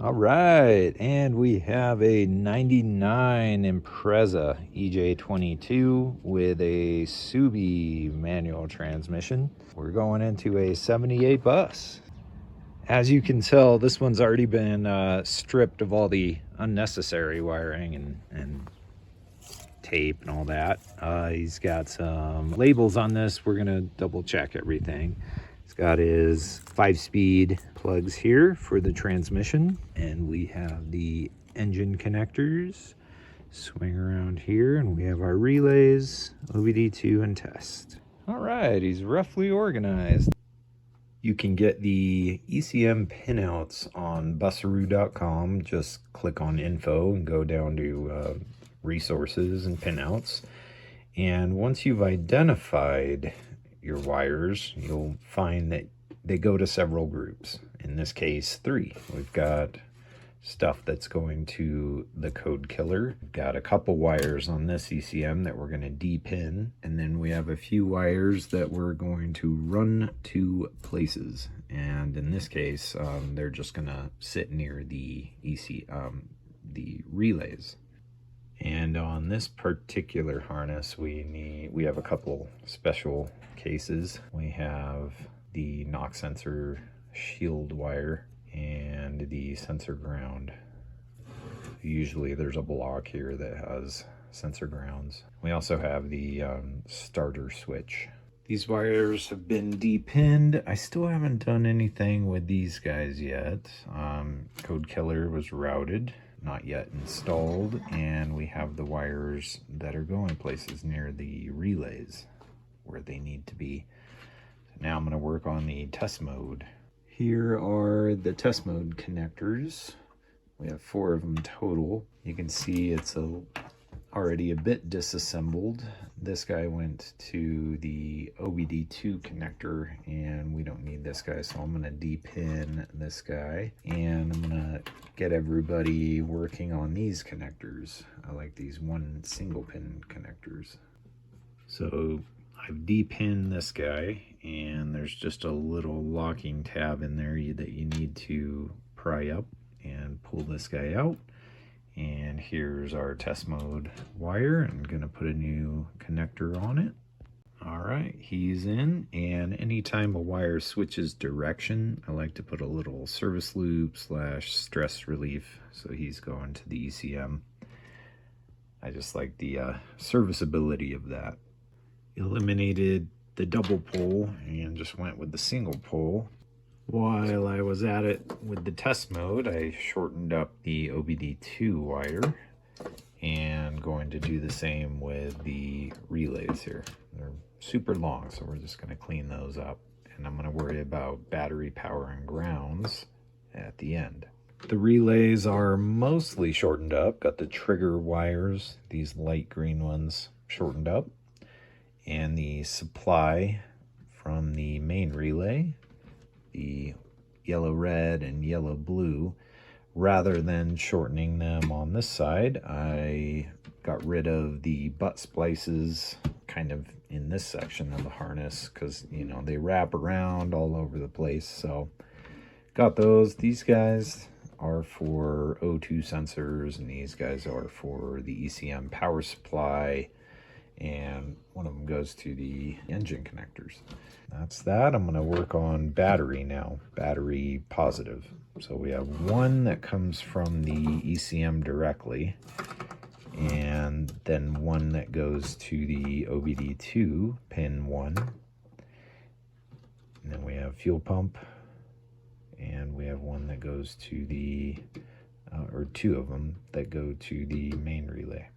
All right, and we have a 99 Impreza EJ22 with a Subi manual transmission. We're going into a 78 bus. As you can tell, this one's already been stripped of all the unnecessary wiring and tape and all that. He's got some labels on this. We're gonna double check everything. He's got his 5-speed plugs here for the transmission, and we have the engine connectors. Swing around here, and we have our relays, OBD2 and test. All right, he's roughly organized. You can get the ECM pinouts on Busaru.com. Just click on info and go down to resources and pinouts. And once you've identified your wires, you'll find that they go to several groups. In this case, 3. We've got stuff that's going to the code killer. We've got a couple wires on this ECM that we're going to depin, and then we have a few wires that we're going to run to places. And in this case, they're just going to sit near the the relays. And on this particular harness, we have a couple special cases. We have the knock sensor shield wire and the sensor ground. Usually there's a block here that has sensor grounds. We also have the starter switch. These wires have been depinned. I still haven't done anything with these guys yet. Code killer was routed, not yet installed, and we have the wires that are going places near the relays where they need to be. So now I'm going to work on the test mode. Here are the test mode connectors. We have 4 of them total. You can see it's already a bit disassembled. This guy went to the OBD2 connector, and we don't need this guy, so I'm going to depin this guy, and I'm going to get everybody working on these connectors. I like these 1 single pin connectors. So I've depinned this guy, and there's just a little locking tab in there that you need to pry up and pull this guy out. And here's our test mode wire. I'm going to put a new connector on it. All right, he's in, and anytime a wire switches direction, I like to put a little service loop / stress relief, so he's going to the ECM. I just like the serviceability of that. Eliminated the double pole and just went with the single pole. While I was at it with the test mode, I shortened up the OBD2 wire, and going to do the same with the relays here. They're super long, so we're just going to clean those up, and I'm going to worry about battery power and grounds at the end. The relays are mostly shortened up. Got the trigger wires, these light green ones, shortened up, and the supply from the main relay, the yellow red and yellow blue. Rather than shortening them on this side, I got rid of the butt splices kind of in this section of the harness, because you know they wrap around all over the place. So got those. These guys are for O2 sensors, and these guys are for the ECM power supply, and one of them goes to the engine connectors. That's that. I'm going to work on battery now, battery positive. So we have one that comes from the ECM directly, and then one that goes to the OBD2 pin 1. And then we have fuel pump, and we have one that goes to the, or 2 of them that go to the main relay.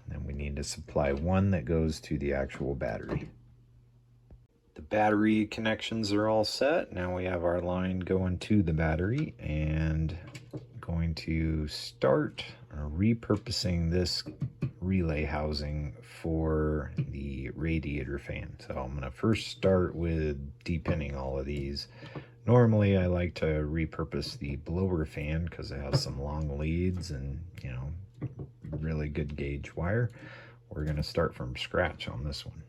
And then we need to supply one that goes to the actual battery. The battery connections are all set. Now we have our line going to the battery, and going to start repurposing this relay housing for the radiator fan. So I'm going to first start with depinning all of these. Normally I like to repurpose the blower fan because it has some long leads and, you know, really good gauge wire. We're going to start from scratch on this one.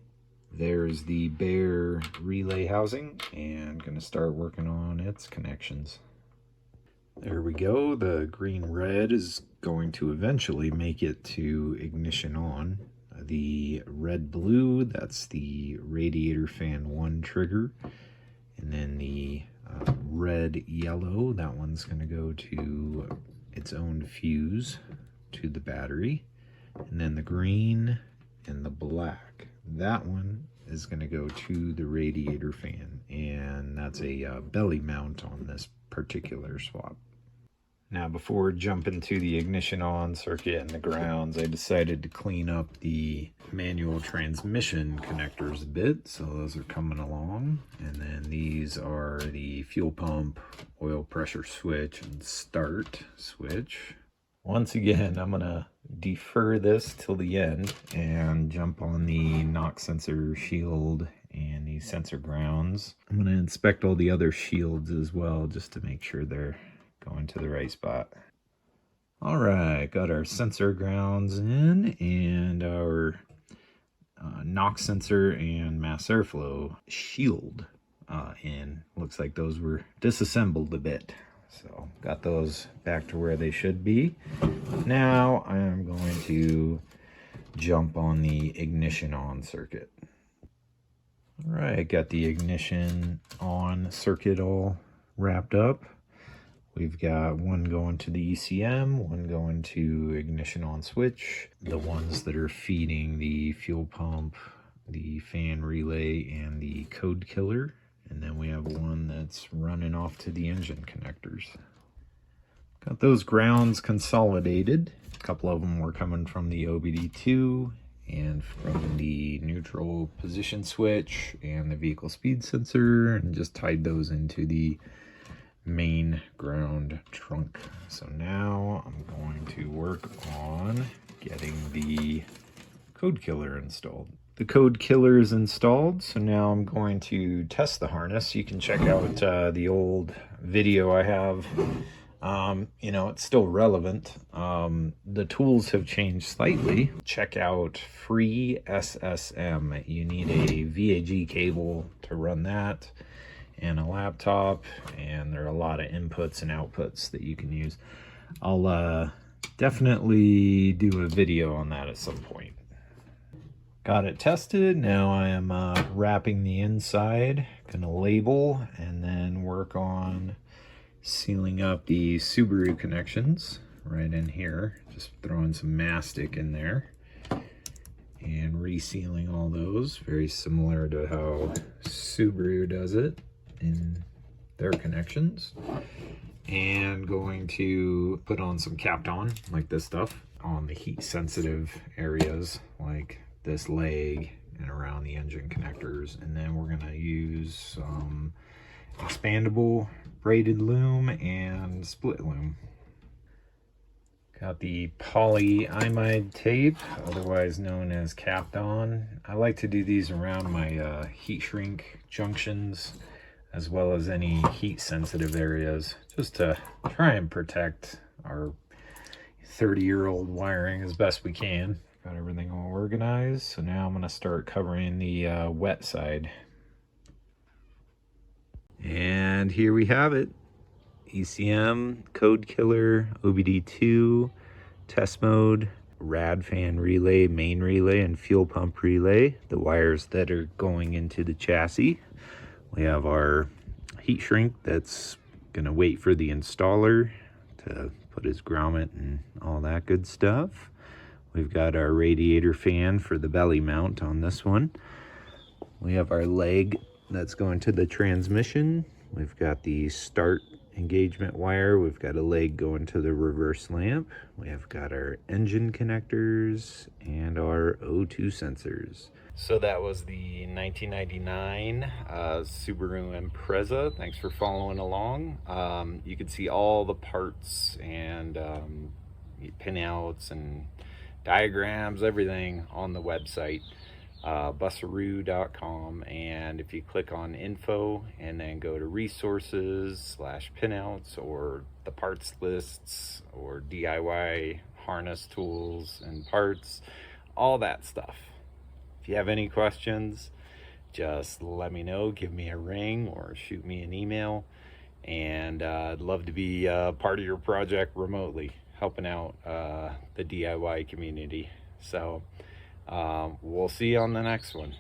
There's the bare relay housing, and going to start working on its connections. There we go. The green red is going to eventually make it to ignition on. The red blue, that's the radiator fan 1 trigger. And then the red yellow, that one's going to go to its own fuse to the battery. And then the green and the black, that one is going to go to the radiator fan. And that's a belly mount on this particular swap. Now, before jumping to the ignition on circuit and the grounds, I decided to clean up the manual transmission connectors a bit. So those are coming along. And then these are the fuel pump, oil pressure switch, and start switch. Once again, I'm gonna defer this till the end and jump on the knock sensor shield and the sensor grounds. I'm gonna inspect all the other shields as well, just to make sure they're going to the right spot. All right, got our sensor grounds in and our knock sensor and mass airflow shield in. Looks like those were disassembled a bit. So got those back to where they should be. Now I am going to jump on the ignition on circuit. All right, got the ignition on circuit all wrapped up. We've got one going to the ECM, one going to ignition on switch, the ones that are feeding the fuel pump, the fan relay, and the code killer. And then we have one that's running off to the engine connectors. Got those grounds consolidated. A couple of them were coming from the OBD2 and from the neutral position switch and the vehicle speed sensor, and just tied those into the main ground trunk. So now I'm going to work on getting the code killer installed. The code killer is installed, so now I'm going to test the harness. You can check out the old video I have. You know, it's still relevant. The tools have changed slightly. Check out free SSM. You need a VAG cable to run that, and a laptop, and there are a lot of inputs and outputs that you can use. I'll definitely do a video on that at some point. Got it tested. Now I am wrapping the inside. Gonna label and then work on sealing up the Subaru connections right in here. Just throwing some mastic in there and resealing all those, very similar to how Subaru does it in their connections. And going to put on some Kapton, like this stuff, on the heat sensitive areas like this leg and around the engine connectors. And then we're gonna use some expandable braided loom and split loom. Got the polyimide tape, otherwise known as Kapton. I like to do these around my heat shrink junctions, as well as any heat sensitive areas, just to try and protect our 30-year-old wiring as best we can. Got everything all organized, so now I'm gonna start covering the wet side. And here we have it. ECM, code killer, OBD2, test mode, rad fan relay, main relay, and fuel pump relay, the wires that are going into the chassis. We have our heat shrink that's gonna wait for the installer to put his grommet and all that good stuff. We've got our radiator fan for the belly mount on this one. We have our leg that's going to the transmission. We've got the start engagement wire. We've got a leg going to the reverse lamp. We have got our engine connectors and our O2 sensors. So that was the 1999 Subaru Impreza. Thanks for following along. You can see all the parts and pinouts and diagrams, everything on the website, busaru.com. And if you click on info and then go to resources / pinouts or the parts lists or DIY harness tools and parts, all that stuff. If you have any questions, just let me know, give me a ring or shoot me an email, and I'd love to be part of your project remotely, helping out the DIY community. So we'll see you on the next one.